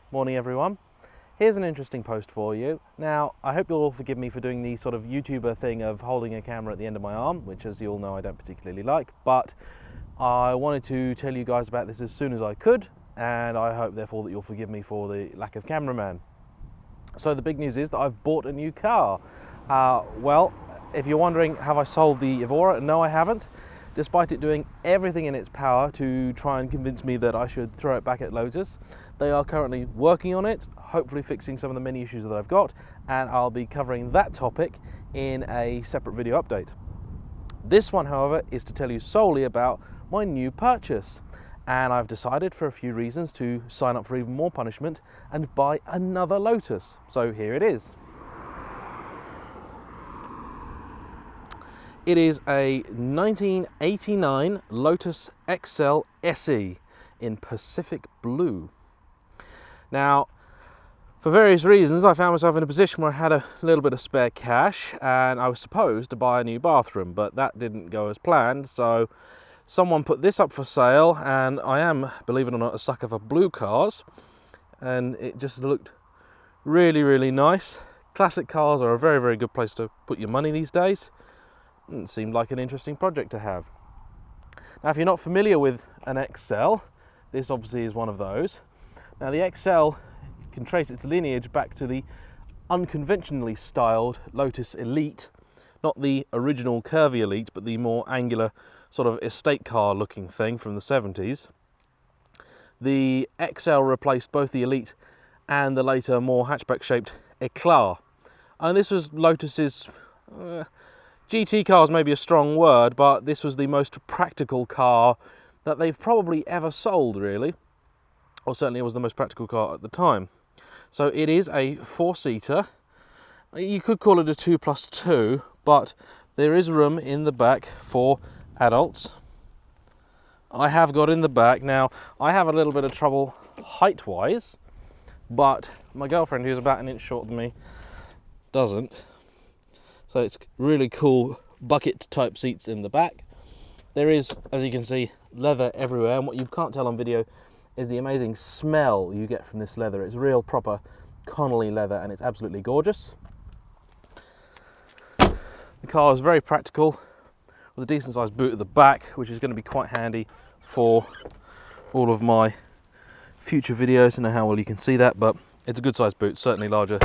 Morning everyone. Here's an interesting post for you. Now, I hope you'll all forgive me for doing the sort of YouTuber thing of holding a camera at the end of my arm, which as you all know I don't particularly like, but I wanted to tell you guys about this as soon as I could, and I hope therefore that you'll forgive me for the lack of cameraman. So the big news is that I've bought a new car. Well, if you're wondering, have I sold the Evora? No, I haven't. Despite it doing everything in its power to try and convince me that I should throw it back at Lotus, they are currently working on it, hopefully fixing some of the many issues that I've got, and I'll be covering that topic in a separate video update. This one, however, is to tell you solely about my new purchase, and I've decided for a few reasons to sign up for even more punishment and buy another Lotus. So here it is. It is a 1989 Lotus XL SE in Pacific Blue. Now, for various reasons, I found myself in a position where I had a little bit of spare cash and I was supposed to buy a new bathroom, but that didn't go as planned, so someone put this up for sale, and I am, believe it or not, a sucker for blue cars, and it just looked really, really nice. Classic cars are a very, very good place to put your money these days. It seemed like an interesting project to have. Now, if you're not familiar with an XL, this obviously is one of those. Now, the XL can trace its lineage back to the unconventionally styled Lotus Elite, not the original curvy Elite, but the more angular sort of estate car looking thing from the 70s. The XL replaced both the Elite and the later more hatchback shaped Eclat. And this was Lotus's GT cars may be a strong word, but this was the most practical car that they've probably ever sold, really. Or certainly it was the most practical car at the time. So it is a four-seater. You could call it a 2+2, but there is room in the back for adults. I have got in the back. Now, I have a little bit of trouble height-wise, but my girlfriend, who's about an inch shorter than me, doesn't. So it's really cool bucket type seats in the back. There is, as you can see, leather everywhere, and what you can't tell on video is the amazing smell you get from this leather. It's real proper Connolly leather, and it's absolutely gorgeous. The car is very practical with a decent sized boot at the back, which is going to be quite handy for all of my future videos. I don't know how well you can see that, but it's a good sized boot, certainly larger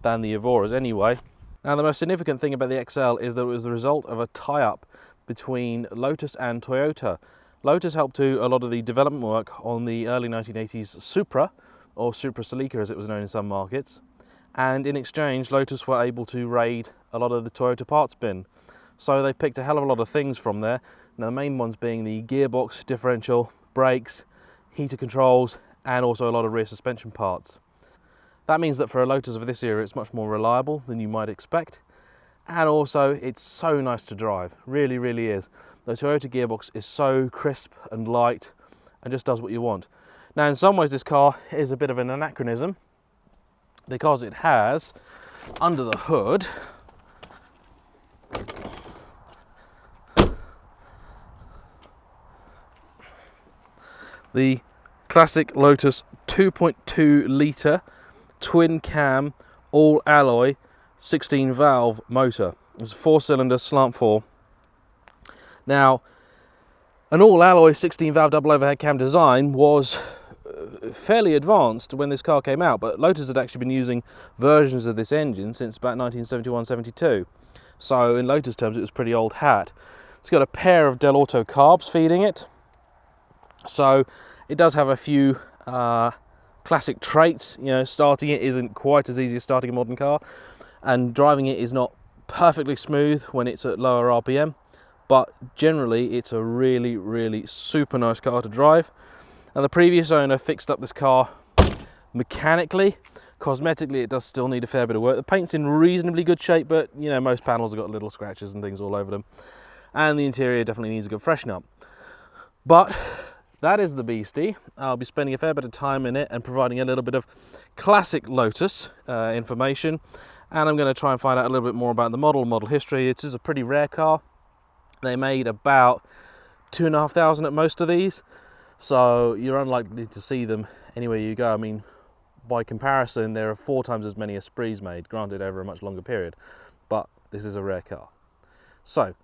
than the Evora's anyway. Now, the most significant thing about the XL is that it was the result of a tie-up between Lotus and Toyota. Lotus helped do a lot of the development work on the early 1980s Supra, or Supra Celica as it was known in some markets, and in exchange Lotus were able to raid a lot of the Toyota parts bin. So they picked a hell of a lot of things from there. Now, the main ones being the gearbox, differential, brakes, heater controls, and also a lot of rear suspension parts. That means that for a Lotus of this era, it's much more reliable than you might expect. And also, it's so nice to drive. Really, really is. The Toyota gearbox is so crisp and light and just does what you want. Now, in some ways, this car is a bit of an anachronism because it has, under the hood, the classic Lotus 2.2 litre twin cam, all alloy, 16 valve motor. It's a 4-cylinder slant 4. Now, an all alloy 16 valve double overhead cam design was fairly advanced when this car came out, but Lotus had actually been using versions of this engine since about 1971-72. So in Lotus terms, it was pretty old hat. It's got a pair of Del Auto carbs feeding it. So it does have a few classic traits. You know, starting it isn't quite as easy as starting a modern car, and driving it is not perfectly smooth when it's at lower RPM, but generally it's a really, really super nice car to drive. And the previous owner fixed up this car mechanically. Cosmetically, it does still need a fair bit of work. The paint's in reasonably good shape, but you know, most panels have got little scratches and things all over them, and the interior definitely needs a good freshen up. But that is the beastie. I'll be spending a fair bit of time in it and providing a little bit of classic Lotus information, and I'm going to try and find out a little bit more about the model history. It is a pretty rare car. They made about 2,500 at most of these, so you're unlikely to see them anywhere you go. I mean, by comparison, there are 4 times as many Esprits made, granted over a much longer period, but this is a rare car. So,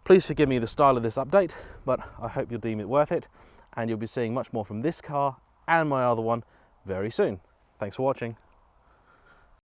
please forgive me the style of this update, but I hope you'll deem it worth it, and you'll be seeing much more from this car and my other one very soon. Thanks for watching.